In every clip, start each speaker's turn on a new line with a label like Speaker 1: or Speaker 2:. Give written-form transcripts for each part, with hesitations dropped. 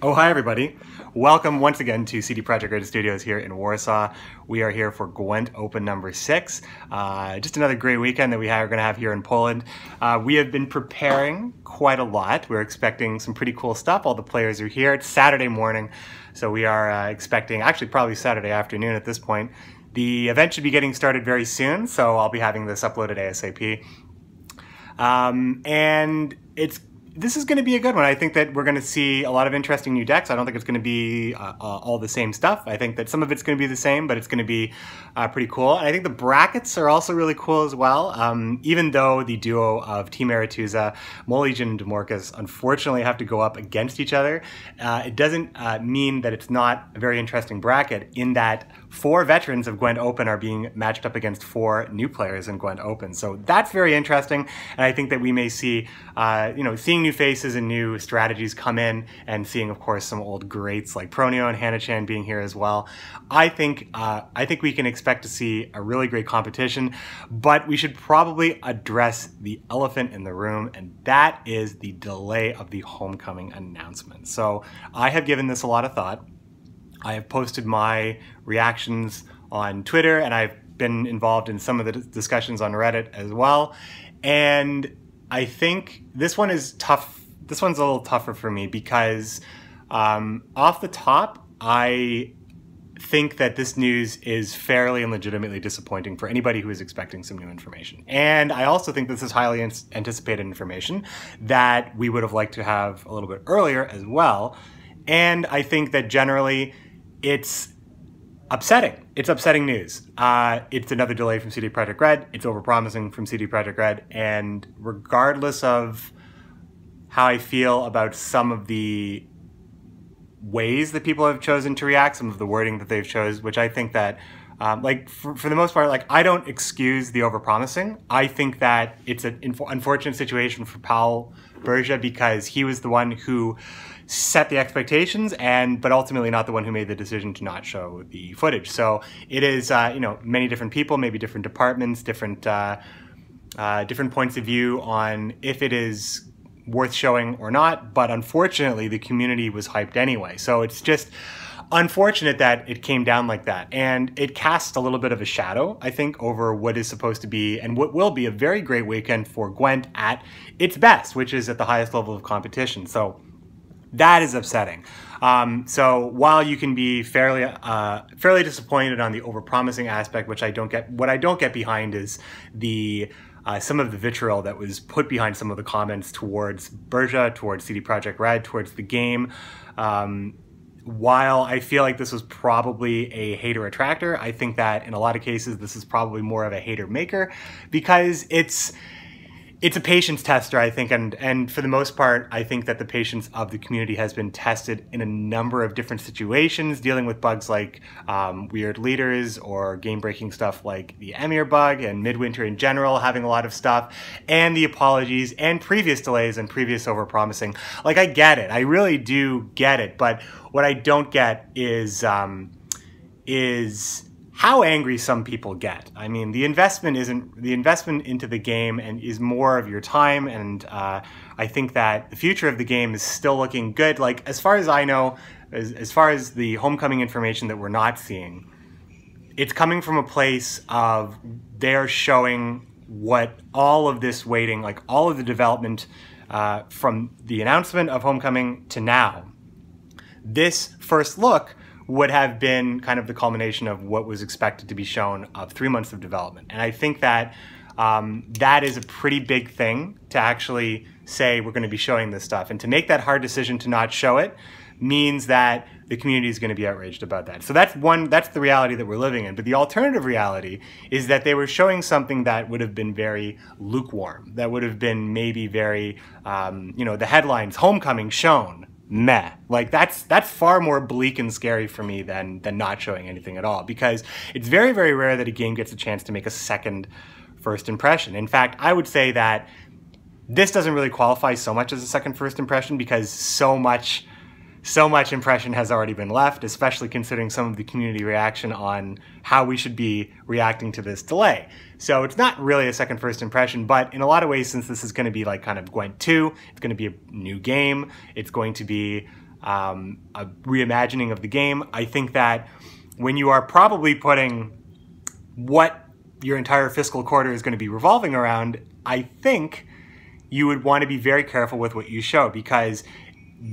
Speaker 1: Oh, hi everybody. Welcome once again to CD Projekt Red Studios here in Warsaw. We are here for GWENT Open number 6. Just another great weekend that are going to have here in Poland. We have been preparing quite a lot. We're expecting some pretty cool stuff. All the players are here. It's Saturday morning, so we are expecting, actually probably Saturday afternoon at this point. The event should be getting started very soon, so I'll be having this uploaded ASAP. This is going to be a good one. I think that we're going to see a lot of interesting new decks. I don't think it's going to be all the same stuff. I think that some of it's going to be the same, but it's going to be pretty cool. And I think the brackets are also really cool as well. Even though the duo of Team Aretuza, Molly and Demorcus, unfortunately have to go up against each other, it doesn't mean that it's not a very interesting bracket in that 4 veterans of GWENT Open are being matched up against 4 new players in GWENT Open. So that's very interesting, and I think that we may see, seeing new faces and new strategies come in, and seeing, of course, some old greats like Pronio and Hannah-chan being here as well. I think we can expect to see a really great competition, but we should probably address the elephant in the room, and that is the delay of the homecoming announcement. So I have given this a lot of thought. I have posted my reactions on Twitter, and I've been involved in some of the discussions on Reddit as well. And I think this one is tough. This one's a little tougher for me because off the top, I think that this news is fairly and legitimately disappointing for anybody who is expecting some new information. And I also think this is highly anticipated information that we would have liked to have a little bit earlier as well. And I think that generally it's upsetting. It's upsetting news. It's another delay from CD Projekt Red. It's overpromising from CD Projekt Red. And regardless of how I feel about some of the ways that people have chosen to react, some of the wording that they've chose, which I think that, for the most part, I don't excuse the overpromising. I think that it's an unfortunate situation for Paul Bergia because he was the one who set the expectations, but ultimately not the one who made the decision to not show the footage. So it is, many different people, maybe different departments, different points of view on if it is worth showing or not. But unfortunately, the community was hyped anyway. So it's just unfortunate that it came down like that. And it casts a little bit of a shadow, I think, over what is supposed to be and what will be a very great weekend for GWENT at its best, which is at the highest level of competition. So that is upsetting. So while you can be fairly disappointed on the overpromising aspect, which I don't get, what I don't get behind is the some of the vitriol that was put behind some of the comments towards Bergia, towards CD Projekt Red, towards the game. While I feel like this was probably a hater attractor, I think that in a lot of cases this is probably more of a hater maker because it's a patience tester, I think, and for the most part, I think that the patience of the community has been tested in a number of different situations, dealing with bugs like weird leaders or game-breaking stuff like the Emir bug and Midwinter in general, having a lot of stuff, and the apologies and previous delays and previous overpromising. Like, I get it. I really do get it, but what I don't get is how angry some people get. I mean, the investment into the game and is more of your time, and I think that the future of the game is still looking good. Like, as far as I know, as far as the homecoming information that we're not seeing, it's coming from a place of they're showing what all of this waiting, like all of the development from the announcement of homecoming to now. This first look would have been kind of the culmination of what was expected to be shown of 3 months of development. And I think that that is a pretty big thing to actually say we're going to be showing this stuff. And to make that hard decision to not show it means that the community is going to be outraged about that. So that's the reality that we're living in. But the alternative reality is that they were showing something that would have been very lukewarm, that would have been maybe very, the headlines, homecoming shown, meh. Like, that's far more bleak and scary for me than not showing anything at all, because it's very, very rare that a game gets a chance to make a second first impression. In fact, I would say that this doesn't really qualify so much as a second first impression because so much impression has already been left, especially considering some of the community reaction on how we should be reacting to this delay. So it's not really a second first impression, but in a lot of ways, since this is going to be like kind of GWENT 2, it's going to be a new game, it's going to be a reimagining of the game. I think that when you are probably putting what your entire fiscal quarter is going to be revolving around, I think you would want to be very careful with what you show, because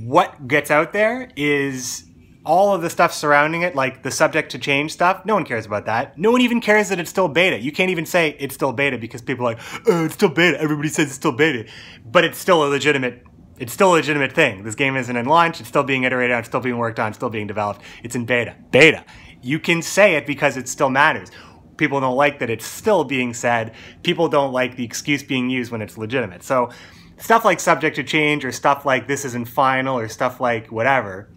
Speaker 1: what gets out there is all of the stuff surrounding it, like the subject to change stuff. No one cares about that. No one even cares that it's still beta. You can't even say it's still beta because people are like, oh, it's still beta. Everybody says it's still beta. But it's still a legitimate thing. This game isn't in launch. It's still being iterated on. It's still being worked on. It's still being developed. It's in beta. Beta. You can say it because it still matters. People don't like that it's still being said. People don't like the excuse being used when it's legitimate. So stuff like subject to change, or stuff like this isn't final, or stuff like whatever,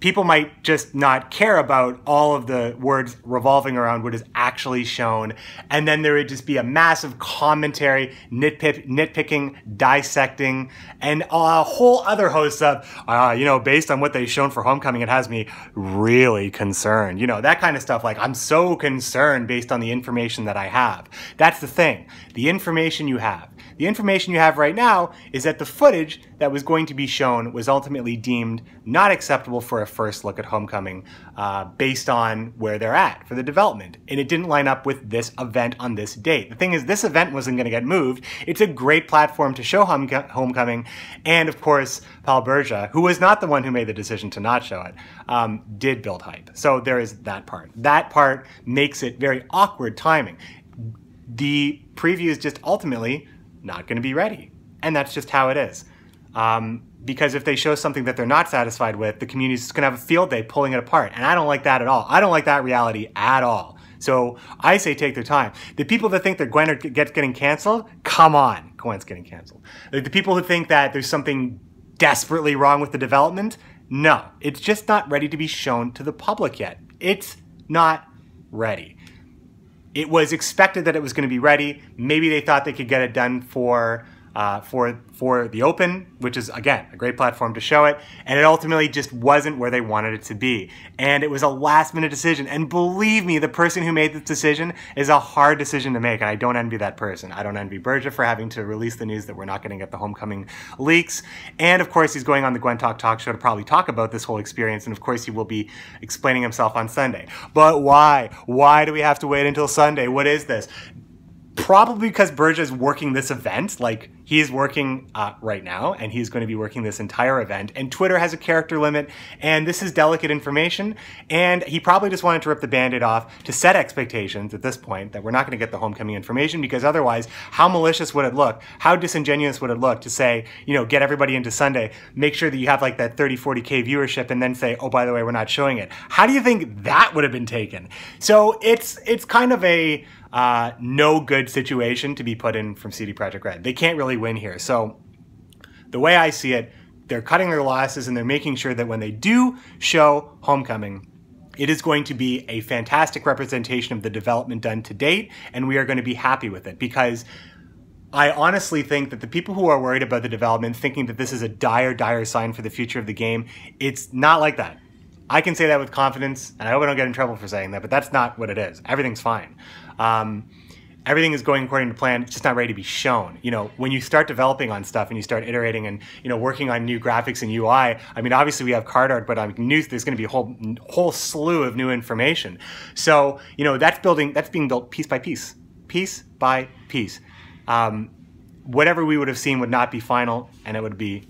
Speaker 1: people might just not care about all of the words revolving around what is actually shown. And then there would just be a massive commentary, nitpicking, dissecting, and a whole other host of, you know, based on what they've shown for Homecoming, it has me really concerned. You know, that kind of stuff. Like, I'm so concerned based on the information that I have. That's the thing. The information you have. The information you have right now is that the footage that was going to be shown was ultimately deemed not acceptable for a first look at Homecoming based on where they're at for the development. And it didn't line up with this event on this date. The thing is, this event wasn't going to get moved. It's a great platform to show Homecoming. And of course, Paul Berja, who was not the one who made the decision to not show it, did build hype. So there is that part. That part makes it very awkward timing. The preview is just ultimately not going to be ready. And that's just how it is. Because if they show something that they're not satisfied with, the community's just going to have a field day pulling it apart. And I don't like that at all. I don't like that reality at all. So I say take their time. The people that think that GWENT getting canceled, come on, GWENT's getting canceled. The people who think that there's something desperately wrong with the development, no. It's just not ready to be shown to the public yet. It's not ready. It was expected that it was going to be ready. Maybe they thought they could get it done for the Open, which is, again, a great platform to show it. And it ultimately just wasn't where they wanted it to be. And it was a last-minute decision. And believe me, the person who made this decision is a hard decision to make. And I don't envy that person. I don't envy Berja for having to release the news that we're not going to get the Homecoming leaks. And, of course, he's going on the GWENT talk show to probably talk about this whole experience. And, of course, he will be explaining himself on Sunday. But why? Why do we have to wait until Sunday? What is this? Probably because Berja is working this event. Like, he is working right now, and he's going to be working this entire event. And Twitter has a character limit, and this is delicate information. And he probably just wanted to rip the Band-Aid off to set expectations at this point that we're not going to get the Homecoming information, because otherwise, how malicious would it look? How disingenuous would it look to say, you know, get everybody into Sunday, make sure that you have like that 30, 40K viewership, and then say, oh, by the way, we're not showing it. How do you think that would have been taken? So it's kind of a no good situation to be put in from CD Projekt Red. They can't really win here. So the way I see it, they're cutting their losses and they're making sure that when they do show Homecoming, it is going to be a fantastic representation of the development done to date, and we are going to be happy with it, because I honestly think that the people who are worried about the development, thinking that this is a dire, dire sign for the future of the game, it's not like that. I can say that with confidence, and I hope I don't get in trouble for saying that, but that's not what it is. Everything's fine. Everything is going according to plan. It's just not ready to be shown. You know, when you start developing on stuff and you start iterating and, you know, working on new graphics and UI, I mean, obviously we have card art, but there's going to be a whole slew of new information. So, you know, that's being built piece by piece, piece by piece. Whatever we would have seen would not be final, and it would be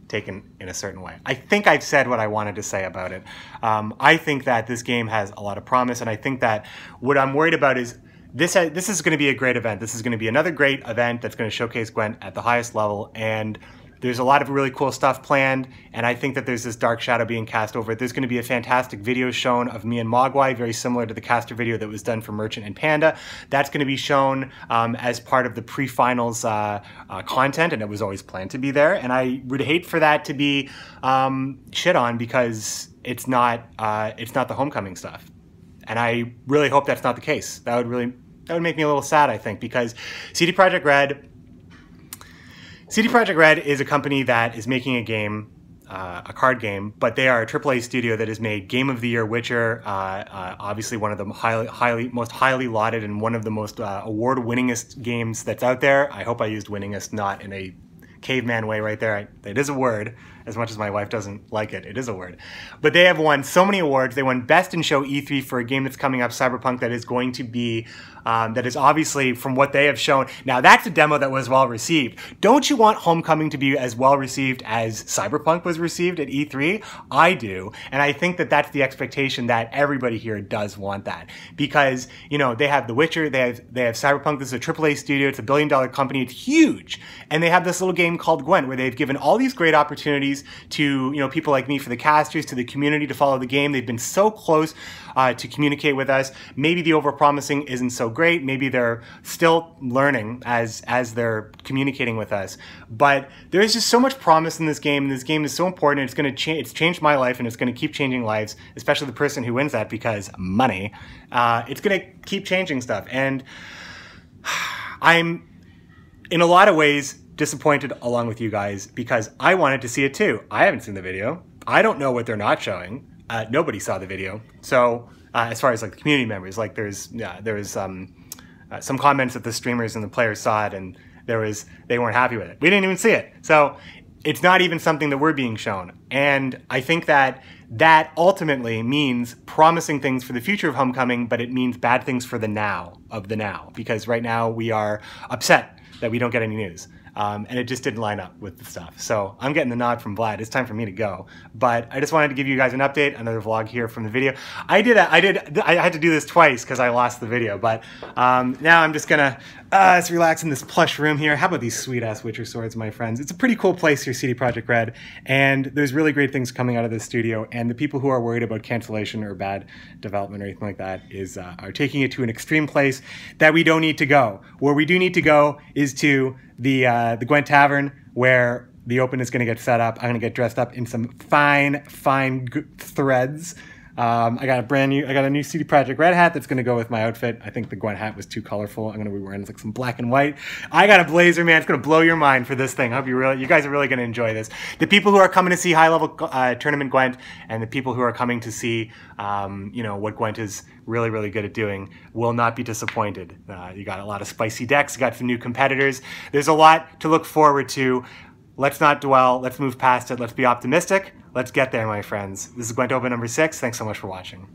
Speaker 1: taken in a certain way. I think I've said what I wanted to say about it. I think that this game has a lot of promise, and I think that what I'm worried about is this is going to be a great event. This is going to be another great event that's going to showcase GWENT at the highest level, and there's a lot of really cool stuff planned, and I think that there's this dark shadow being cast over it. There's going to be a fantastic video shown of me and Mogwai, very similar to the caster video that was done for Merchant and Panda. That's going to be shown as part of the pre-finals content, and it was always planned to be there. And I would hate for that to be shit on because it's not the Homecoming stuff. And I really hope that's not the case. That would make me a little sad, I think, because CD Projekt Red is a company that is making a game, a card game, but they are a AAA studio that has made Game of the Year Witcher, obviously one of the most highly lauded and one of the most award-winningest games that's out there. I hope I used winningest not in a caveman way right there. It is a word. As much as my wife doesn't like it, it is a word. But they have won so many awards. They won Best in Show E3 for a game that's coming up, Cyberpunk, that is going to be, that is obviously from what they have shown. Now that's a demo that was well received. Don't you want Homecoming to be as well received as Cyberpunk was received at E3? I do. And I think that that's the expectation that everybody here does want that. Because, you know, they have The Witcher, they have Cyberpunk. This is a AAA studio. It's a billion-dollar company. It's huge. And they have this little game called Gwent where they've given all these great opportunities to, you know, people like me for the casters, to the community to follow the game. They've been so close to communicate with us. Maybe the overpromising isn't so great. Maybe they're still learning as they're communicating with us. But there is just so much promise in this game, and this game is so important. It's going to change. It's changed my life, and it's going to keep changing lives, especially the person who wins that, because money. It's going to keep changing stuff, and I'm in a lot of ways disappointed along with you guys because I wanted to see it too. I haven't seen the video. I don't know what they're not showing. Nobody saw the video. So as far as like the community members, like there was some comments that the streamers and the players saw it and they weren't happy with it. We didn't even see it. So it's not even something that we're being shown. And I think that ultimately means promising things for the future of Homecoming, but it means bad things for the now of the now, because right now we are upset that we don't get any news. And it just didn't line up with the stuff. So I'm getting the nod from Vlad. It's time for me to go. But I just wanted to give you guys an update, another vlog here from the video. I had to do this twice because I lost the video. But now I'm just gonna let's relax in this plush room here. How about these sweet ass Witcher swords, my friends? It's a pretty cool place here, CD Projekt Red, and there's really great things coming out of this studio. And the people who are worried about cancellation or bad development or anything like that are taking it to an extreme place that we don't need to go. Where we do need to go is to the GWENT Tavern, where the Open is going to get set up. I'm going to get dressed up in some fine threads. I got a new CD Projekt Red hat that's going to go with my outfit. I think the GWENT hat was too colorful. I'm going to be wearing like some black and white. I got a blazer, man. It's going to blow your mind for this thing. I hope you guys are really going to enjoy this. The people who are coming to see high-level tournament GWENT and the people who are coming to see, you know, what GWENT is really, really good at doing will not be disappointed. You got a lot of spicy decks. You got some new competitors. There's a lot to look forward to. Let's not dwell. Let's move past it. Let's be optimistic. Let's get there, my friends. This is GWENT Open number 6. Thanks so much for watching.